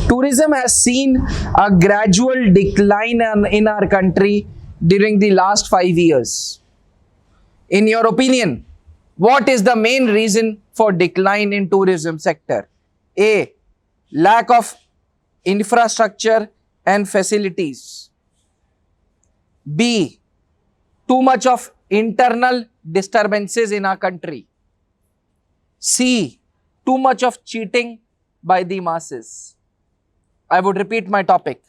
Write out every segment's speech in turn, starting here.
Tourism has seen a gradual decline in our country during the last 5 years. In your opinion, what is the main reason for decline in tourism sector? A. Lack of infrastructure and facilities. B. Too much of internal disturbances in our country. C. Too much of cheating by the masses. I would repeat my topic.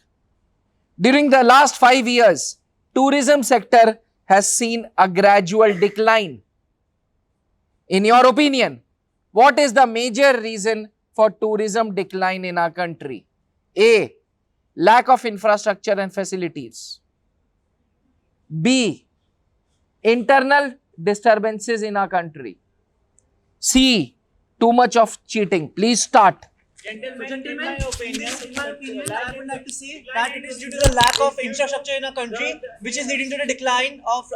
During the last 5 years, tourism sector has seen a gradual decline. In your opinion, what is the major reason for tourism decline in our country? A. Lack of infrastructure and facilities. B. Internal disturbances in our country. C. Too much of cheating. Please start. Gentlemen, in my opinion, I would like to say that it is due to the lack of infrastructure in our country, which is leading to the decline of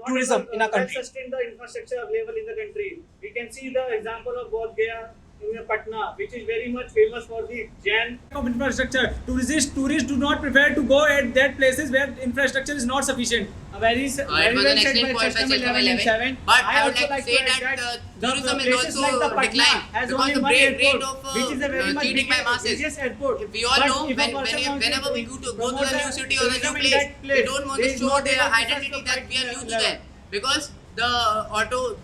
tourism in our country. Sustain the infrastructure available in the country. We can see the example of Bodh Gaya in Patna, which is very much famous for the Jain of infrastructure. Tourists do not prefer to go at that places where infrastructure is not sufficient. very well said by Chester 11 and 7. But I would like to say that tourism is also declined because the rate of cheating by masses. We all know whenever we go to the new city or the new place, they don't want to show their identity that we are new to them, because the auto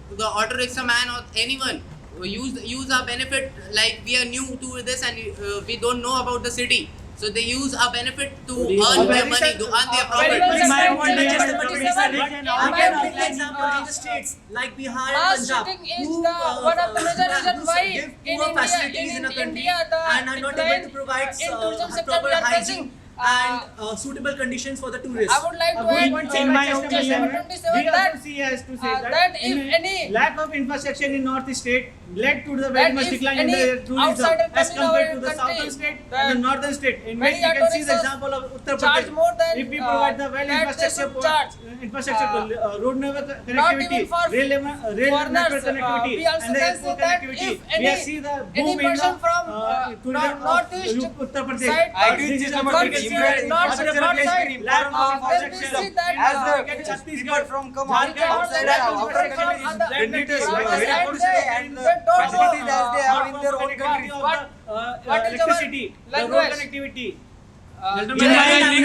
rickshaw man or anyone use our benefit like we are new to this and we don't know about the city. So they use our benefit to earn their money, to earn their profit. Example in the states like Bihar and Punjab, who give poor facilities in a country and are not able to provide proper hygiene and suitable conditions for the tourists. I would like to add, in my opinion, we that, also has to say that if any lack of infrastructure in North state led to the very much decline in the tourism outsider as compared to the country, southern state and the northern state. In which many we can see the tourists example of Uttar charge more Pradesh. than If we provide the well that they should charge. infrastructure, road network Not even connectivity, for rail network foreigners, connectivity, we also and the can say airport that connectivity, if we see the any boom in person from tourism northeast Uttar Pradesh. side This is the not infrastructure not side, lack of then we infrastructure. see that As the people from come outside outer countries, then it is from very the good side, and they don't facilities know, as they have in their own country. what is our Electricity, the road language? connectivity. In In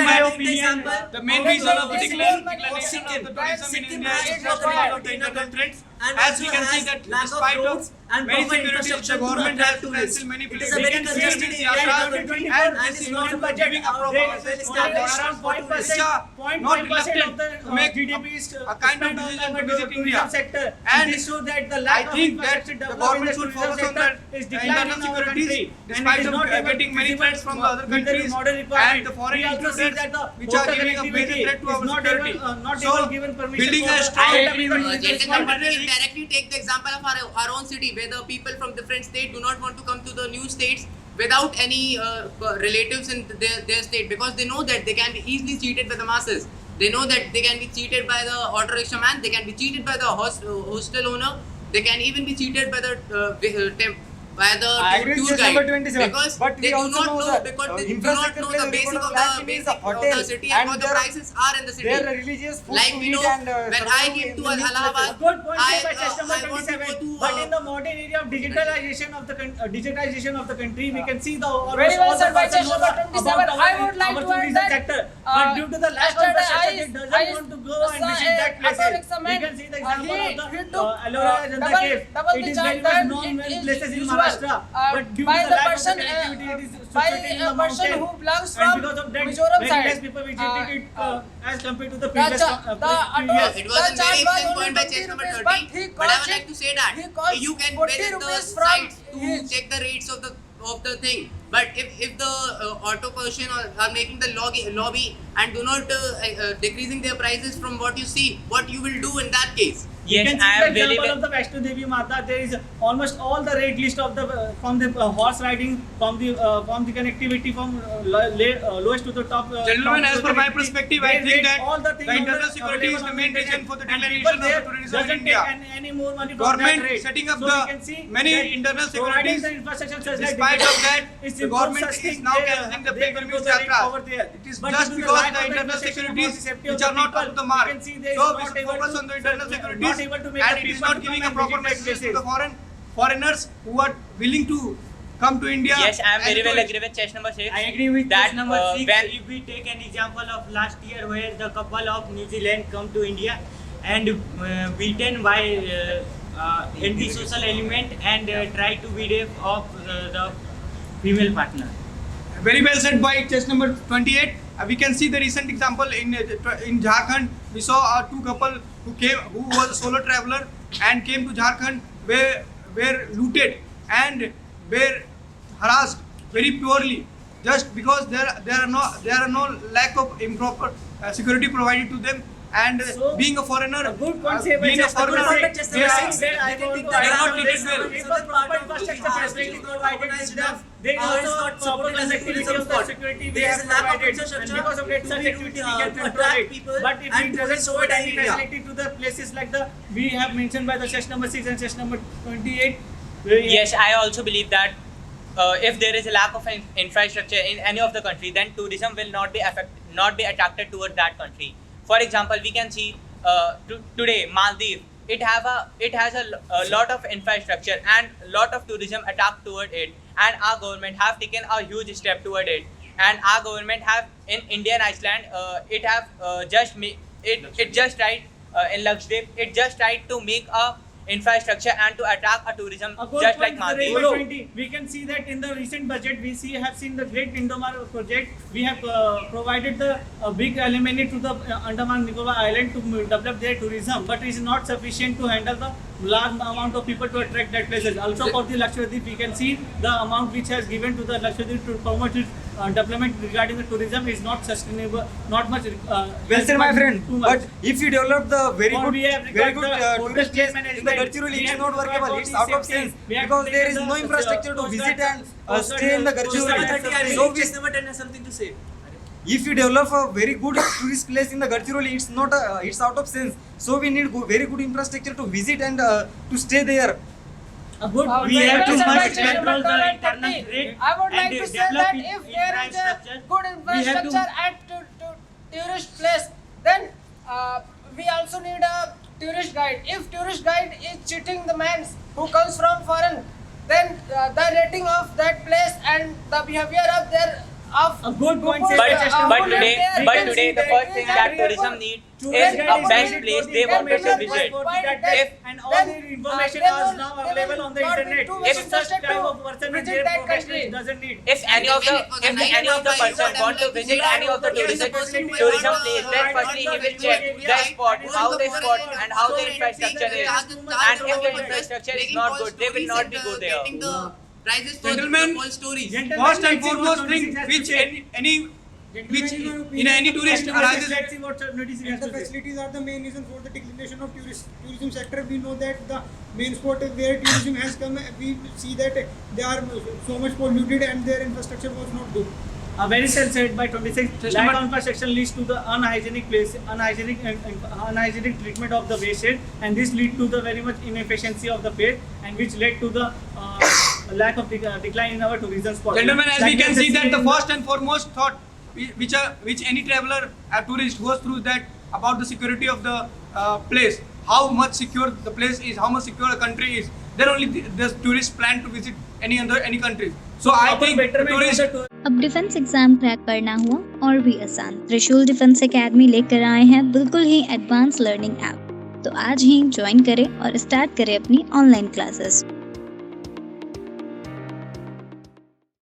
my opinion, the main reason of the decline Sikkim. of the tourism in India is Sikkim because has of the internet trends. And As we also can see has that lack of despite roads of and many proper securities, infrastructure the to government attract has to tourists. cancel many It is places. a very We can see congested this area Yatra in the country and and this is is not not budget giving a proper established around for tourists. Not reluctant to make GDP is a kind of decision to visit India. sector. And this shows that the I lack of think that infrastructure the development government in the should tourism focus on sector that is the declining internal in our country. securities, And despite it is of not able getting to many feasible threats from the other with the countries modern requirement. and the foreign We also see influence that the which are hotel giving a major connectivity threat to our is not security. able given permission building for a the strong Gentlemen, we can directly take the example of our own city, where the people from different states do not want to come to the new states without any relatives in their state, because they know that they can be easily cheated by the masses. They know that they can be cheated by the auto rickshaw man, they can be cheated by the hostel owner, they can even be cheated by the tour guide, because they do not know, because they do not know the basic of the city and what the prices are in the city. Like we know, when I came to Allahabad, Good point I by Chester want to go 27. to But in the modern area of digitalization of the country, we can see the Very well all said the by person Chester knows 27. about I would like our to add tourism that, sector. But due to the lack of yesterday infrastructure, I they doesn't want to go and visit that auto places. rickshaw We man, can see the example he of the took, Ellora Ajanta cave. double It the is very charge much that known it is places in usual. Maharashtra. But due to By the the lack of the person, connectivity, it is by situated in a the person mountain. who belongs And from because of that, Mizoram very side. less people visited it as compared to the The previous cha- the years. it was a charge very was excellent only point by 20 chess number rupees, 30. but he But I would cost like to say that he cost you can 40 visit the rupees from sites to his- check the rates of the thing. But if the auto person are making the lobby and do not decreasing their prices from what you see, what you will do in that case? You Yes, can I see am the very example of the Vaishno Devi Mata. There is almost all the rate list of the from the horse riding, from the connectivity from lowest to the top. Gentlemen, top as to per the my connectivity. perspective, They I think rate that all the things internal security is the main reason for the declination declination of the tourism in doesn't India. take any more money from Government that rate. setting up So the we can see many that internal providing securities. the infrastructure such like Despite of that, it's the improved government such is thing, now they- cancelling the they pilgrimage will go the rate yatras. over there. It is But just due to the because lack the of internal infrastructure securities for the safety which of are not people, up to the you mark. can see they So are we not should able focus to- on the internal not securities, able to make and the it is people not to giving come a and proper visit that message to places. the foreigners who are willing to come to India. Yes, I am as very a well tourist. agree with chess number 6. I agree with that case number 6. when If we take an example of last year where the couple of New Zealand come to India and beaten by anti-social element and try to be rape of the female partner. Very well said by chess number 28. We can see the recent example in Jharkhand. We saw two couple who was a solo traveler and came to Jharkhand, were looted and were harassed very purely, just because there are no lack of improper security provided to them. And So, being a foreigner, A good point say by being a just a good foreigner, point just they are- saying that I want to they are not add treated some well. this. If a proper infrastructure facility provided with them, they It's also not proper supported as a connectivity tourism of the spot. security we There have is a lack of provided, and infrastructure because of that to such be activity able we to can control attract it. people But if and it doesn't tourists over provide that any area. facility to the places like the we have mentioned by the session number 6 and session number 28. yes, I also believe that if there is a lack of infrastructure in any of the country, then tourism will not be attracted towards that country. For example, we can see today Maldives. It has a lot of infrastructure and lot of tourism attack toward it, and our government have taken a huge step toward it. And our government have in India and Iceland, it have it just tried in Lakshadweep, it just tried to make a infrastructure and to attract a tourism A good just point like is the Maldives. Railway 20. We can see that in the recent budget, we have seen the Great Indomar project. We have provided the big alimony to the Andaman Nicobar Island to develop their tourism, but it is not sufficient to handle the large amount of people to attract that places. Also for the Lakshadweep, we can see the amount which has given to the Lakshadweep to promote its development regarding the tourism is not sustainable, not much. Well said, my friend. Too much. But if you develop the very Or good, we have very required good the tourist place in the Gadchiroli, it's not workable. It's out of sense because there is no infrastructure to visit and stay in the Gadchiroli. So Chess number 10 has something to say. if you develop a very good tourist place in the Gadchiroli, it's out of sense. So we need very good infrastructure to visit and to stay there. A good. We We have have to to much much control the internal rate. rate. I would like to say that if there is a good infrastructure at to tourist place, then we also need a tourist guide. If tourist guide is cheating the man who comes from foreign, then the rating of that place and the behavior of their A good point said But, by Chester. but We today, can but see today the that first it thing is that a tourism very need Tourist is guide a is best needed place for they the wanted to government visit. for the guide, and all the information is now available on the internet. If such type of person in their profession doesn't need. If any of the person want to visit any of the tourism place, then firstly he will check the spot, how they spot and how the infrastructure is. And if the infrastructure is not good, they will not be go there. Getting the prizes for Gentlemen, the false stories. First and foremost thing which in any tourist arises. Let's see what notice he has The to say. facilities are the main reason for the declination of tourism sector. We know that the main spot where tourism has come, we see that they are so much polluted and their infrastructure was not good. Very well said by 26. Lack of infrastructure leads to the unhygienic treatment of the wastage, and this lead to the very much inefficiency of the place, and which led to the lack of decline in our tourism spot. Gentlemen, as Like we can we see that the in the- first and foremost thought which any traveler, a tourist goes through that about the security of the place, how much secure the place is, how much secure a country is. Then only the tourists plan to visit any country. So I proper think the betterment of tourist. the tour- अब defence exam crack करना हुआ और भी आसान। त्रिशूल defence academy लेकर आए हैं बिल्कुल ही एडवांस लर्निंग ऐप। तो आज ही ज्वाइन करें और स्टार्ट करें अपनी ऑनलाइन क्लासेस।